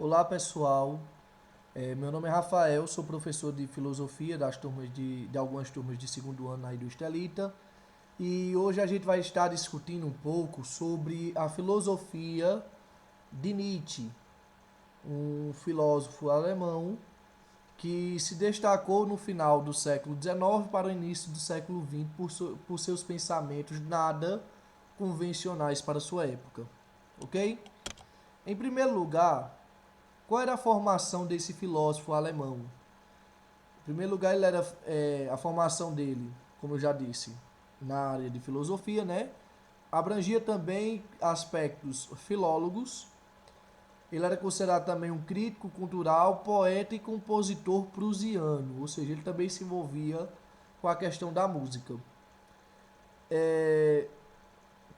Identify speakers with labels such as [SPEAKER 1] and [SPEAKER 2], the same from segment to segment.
[SPEAKER 1] Olá pessoal, meu nome é Rafael, sou professor de filosofia de algumas turmas de segundo ano aí do Estelita e hoje a gente vai estar discutindo um pouco sobre a filosofia de Nietzsche, um filósofo alemão que se destacou no final do século XIX para o início do século XX por seus pensamentos nada convencionais para sua época, ok? Em primeiro lugar, qual era a formação desse filósofo alemão? Em primeiro lugar, a formação dele, como eu já disse, na área de filosofia, né? Abrangia também aspectos filólogos. Ele era considerado também um crítico cultural, poeta e compositor prusiano, ou seja, ele também se envolvia com a questão da música. É,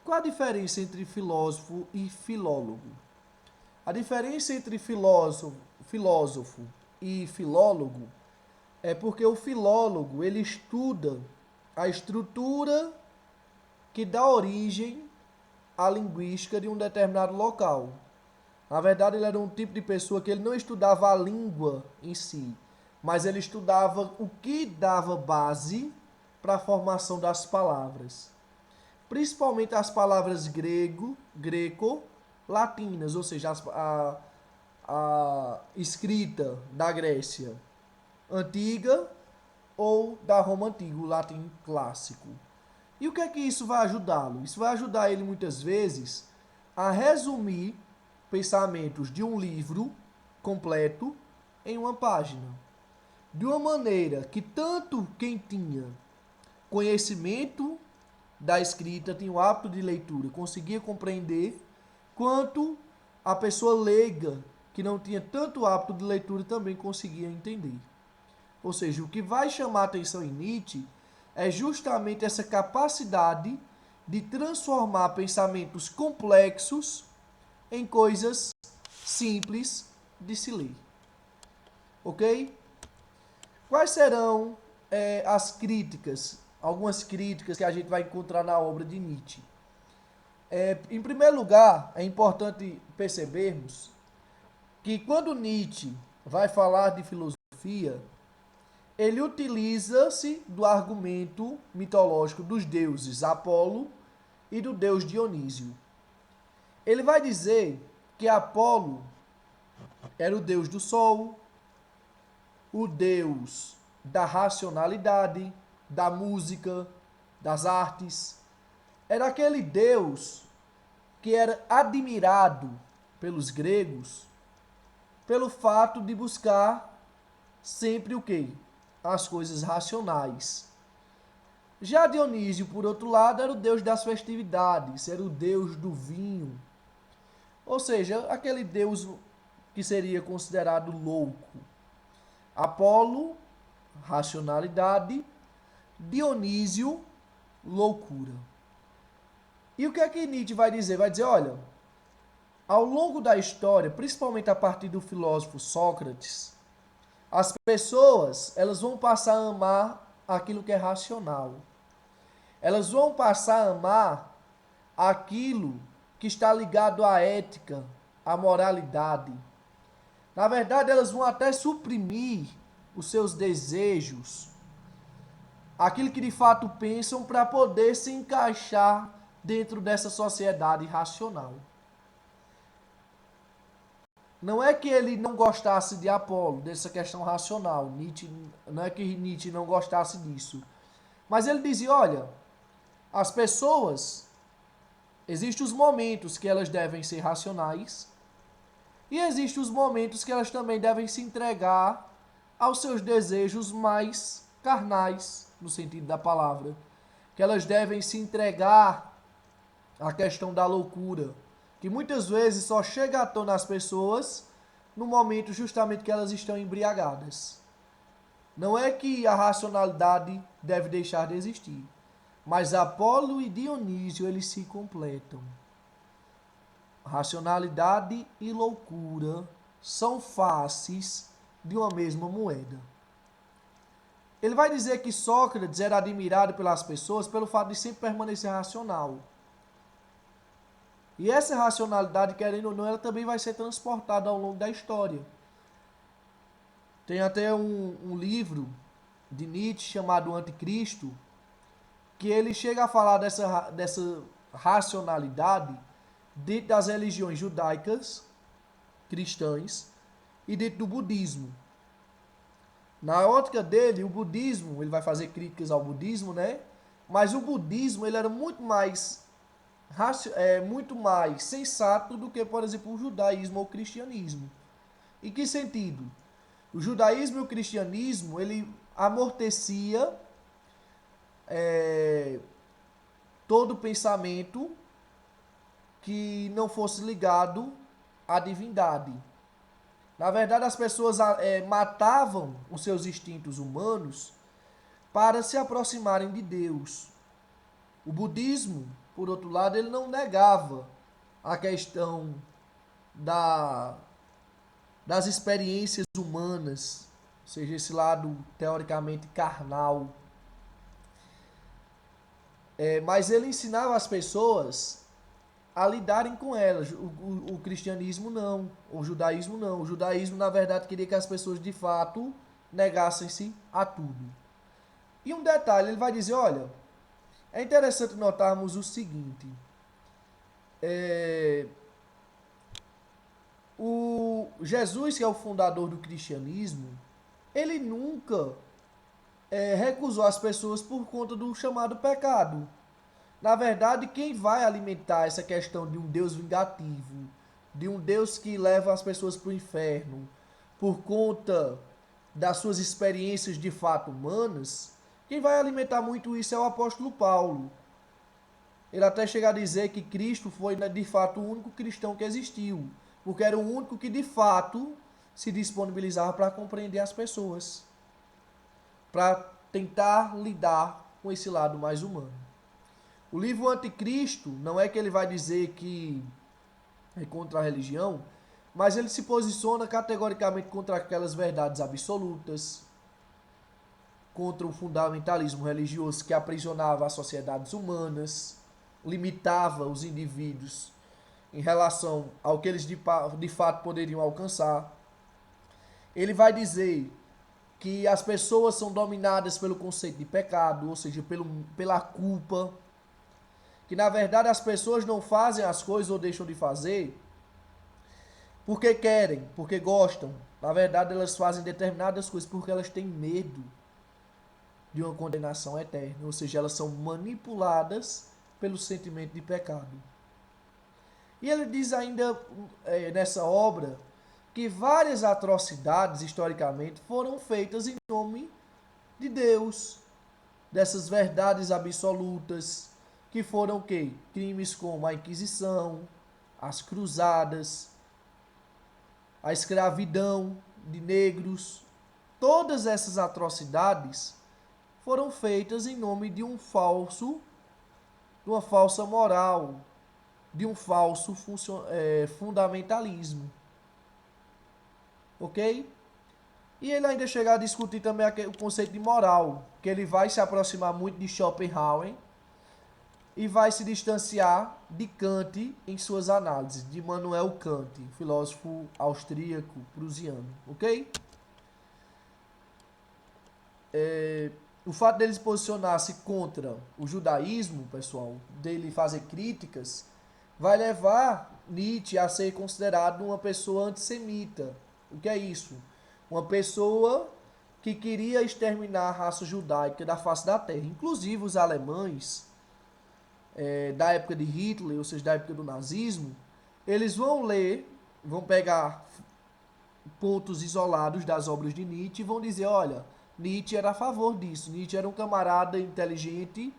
[SPEAKER 1] Qual a diferença entre filósofo e filólogo? A diferença entre filósofo e filólogo é porque o filólogo ele estuda a estrutura que dá origem à linguística de um determinado local. Na verdade, ele era um tipo de pessoa que ele não estudava a língua em si, mas ele estudava o que dava base para a formação das palavras. Principalmente as palavras greco-latinas, ou seja, a escrita da Grécia antiga ou da Roma antiga, o latim clássico. E o que é que isso vai ajudá-lo? Isso vai ajudar ele muitas vezes a resumir pensamentos de um livro completo em uma página. De uma maneira que tanto quem tinha conhecimento da escrita, tinha o hábito de leitura, conseguia compreender, quanto a pessoa leiga, que não tinha tanto hábito de leitura, também conseguia entender. Ou seja, o que vai chamar a atenção em Nietzsche é justamente essa capacidade de transformar pensamentos complexos em coisas simples de se ler. Ok? Quais serão as críticas, algumas críticas que a gente vai encontrar na obra de Nietzsche? Em primeiro lugar, é importante percebermos que quando Nietzsche vai falar de filosofia, ele utiliza-se do argumento mitológico dos deuses Apolo e do deus Dionísio. Ele vai dizer que Apolo era o deus do sol, o deus da racionalidade, da música, das artes. Era aquele deus que era admirado pelos gregos pelo fato de buscar sempre o quê? As coisas racionais. Já Dionísio, por outro lado, era o deus das festividades, era o deus do vinho. Ou seja, aquele deus que seria considerado louco. Apolo, racionalidade, Dionísio, loucura. E o que é que Nietzsche vai dizer? Vai dizer, olha, ao longo da história, principalmente a partir do filósofo Sócrates, as pessoas elas vão passar a amar aquilo que é racional. Elas vão passar a amar aquilo que está ligado à ética, à moralidade. Na verdade, elas vão até suprimir os seus desejos, aquilo que de fato pensam para poder se encaixar dentro dessa sociedade racional. Não é que ele não gostasse de Apolo, dessa questão racional. Nietzsche, não é que Nietzsche não gostasse disso. Mas ele dizia, olha, as pessoas, existem os momentos que elas devem ser racionais e existem os momentos que elas também devem se entregar aos seus desejos mais carnais, no sentido da palavra. Que elas devem se entregar à questão da loucura, que muitas vezes só chega à tona às pessoas no momento justamente que elas estão embriagadas. Não é que a racionalidade deve deixar de existir, mas Apolo e Dionísio eles se completam. Racionalidade e loucura são faces de uma mesma moeda. Ele vai dizer que Sócrates era admirado pelas pessoas pelo fato de sempre permanecer racional. E essa racionalidade, querendo ou não, ela também vai ser transportada ao longo da história. Tem até um livro de Nietzsche chamado Anticristo, que ele chega a falar dessa racionalidade dentro das religiões judaicas, cristãs, e dentro do budismo. Na ótica dele, o budismo, ele vai fazer críticas ao budismo, né? Mas o budismo, ele era muito mais sensato do que, por exemplo, o judaísmo ou o cristianismo. Em que sentido? O judaísmo e o cristianismo, ele amortecia todo pensamento que não fosse ligado à divindade. Na verdade, as pessoas matavam os seus instintos humanos para se aproximarem de Deus. O budismo, por outro lado, ele não negava a questão da, das experiências humanas, ou seja, esse lado teoricamente carnal. Mas ele ensinava as pessoas a lidarem com elas. O cristianismo não, o judaísmo não. O judaísmo, na verdade, queria que as pessoas de fato negassem-se a tudo. E um detalhe, ele vai dizer, olha, é interessante notarmos o seguinte, o Jesus, que é o fundador do cristianismo, ele nunca recusou as pessoas por conta do chamado pecado. Na verdade, quem vai alimentar essa questão de um Deus vingativo, de um Deus que leva as pessoas para o inferno, por conta das suas experiências de fato humanas, quem vai alimentar muito isso é o apóstolo Paulo. Ele até chega a dizer que Cristo foi de fato o único cristão que existiu, porque era o único que de fato se disponibilizava para compreender as pessoas, para tentar lidar com esse lado mais humano. O livro Anticristo não é que ele vai dizer que é contra a religião, mas ele se posiciona categoricamente contra aquelas verdades absolutas, contra o fundamentalismo religioso que aprisionava as sociedades humanas, limitava os indivíduos em relação ao que eles de fato poderiam alcançar. Ele vai dizer que as pessoas são dominadas pelo conceito de pecado, ou seja, pela culpa, que na verdade as pessoas não fazem as coisas ou deixam de fazer porque querem, porque gostam. Na verdade, elas fazem determinadas coisas porque elas têm medo de uma condenação eterna, ou seja, elas são manipuladas pelo sentimento de pecado. E ele diz ainda nessa obra que várias atrocidades historicamente foram feitas em nome de Deus, dessas verdades absolutas, que foram o quê? Crimes como a Inquisição, as cruzadas, a escravidão de negros. Todas essas atrocidades foram feitas em nome de uma falsa moral, de um falso fundamentalismo. Ok? E ele ainda chega a discutir também o conceito de moral, que ele vai se aproximar muito de Schopenhauer e vai se distanciar de Kant em suas análises, de Immanuel Kant, filósofo austríaco, prusiano. Ok? O fato dele se posicionar-se contra o judaísmo, pessoal, dele fazer críticas, vai levar Nietzsche a ser considerado uma pessoa antissemita. O que é isso? Uma pessoa que queria exterminar a raça judaica da face da terra. Inclusive os alemães, da época de Hitler, ou seja, da época do nazismo, eles vão vão pegar pontos isolados das obras de Nietzsche e vão dizer, olha, Nietzsche era a favor disso. Nietzsche era um camarada inteligente,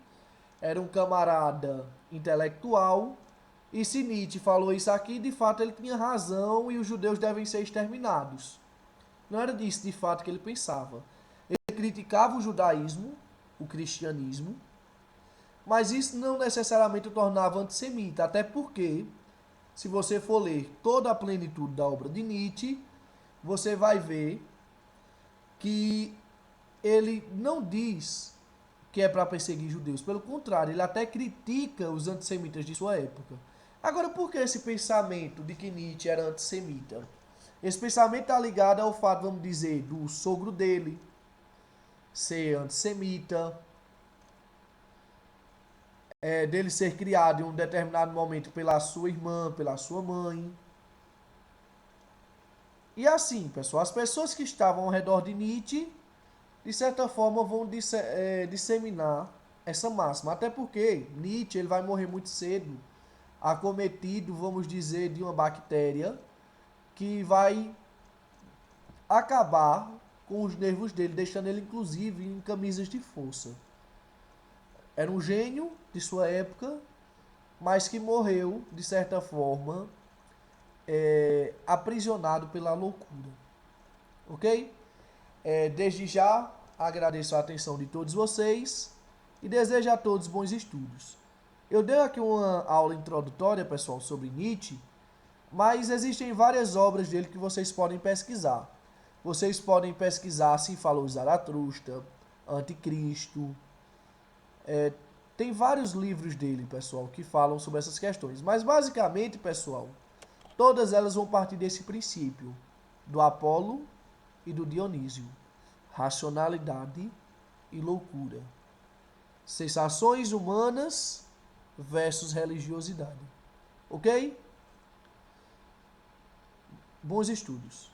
[SPEAKER 1] era um camarada intelectual, e se Nietzsche falou isso aqui, de fato ele tinha razão e os judeus devem ser exterminados. Não era disso de fato que ele pensava. Ele criticava o judaísmo, o cristianismo, mas isso não necessariamente o tornava antissemita, até porque, se você for ler toda a plenitude da obra de Nietzsche, você vai ver que ele não diz que é para perseguir judeus. Pelo contrário, ele até critica os antissemitas de sua época. Agora, por que esse pensamento de que Nietzsche era antissemita? Esse pensamento está ligado ao fato, vamos dizer, do sogro dele ser antissemita, dele ser criado em um determinado momento pela sua irmã, pela sua mãe. E assim, pessoal, as pessoas que estavam ao redor de Nietzsche, de certa forma, vão disseminar essa máxima. Até porque Nietzsche ele vai morrer muito cedo, acometido, vamos dizer, de uma bactéria que vai acabar com os nervos dele, deixando ele inclusive em camisas de força. Era um gênio de sua época, mas que morreu, de certa forma, aprisionado pela loucura. Ok? Desde já, agradeço a atenção de todos vocês e desejo a todos bons estudos. Eu dei aqui uma aula introdutória, pessoal, sobre Nietzsche, mas existem várias obras dele que vocês podem pesquisar. Vocês podem pesquisar Assim Falou Zaratustra, Anticristo. Tem vários livros dele, pessoal, que falam sobre essas questões. Mas basicamente, pessoal, todas elas vão partir desse princípio do Apolo e do Dionísio. Racionalidade e loucura. Sensações humanas versus religiosidade. Ok? Bons estudos.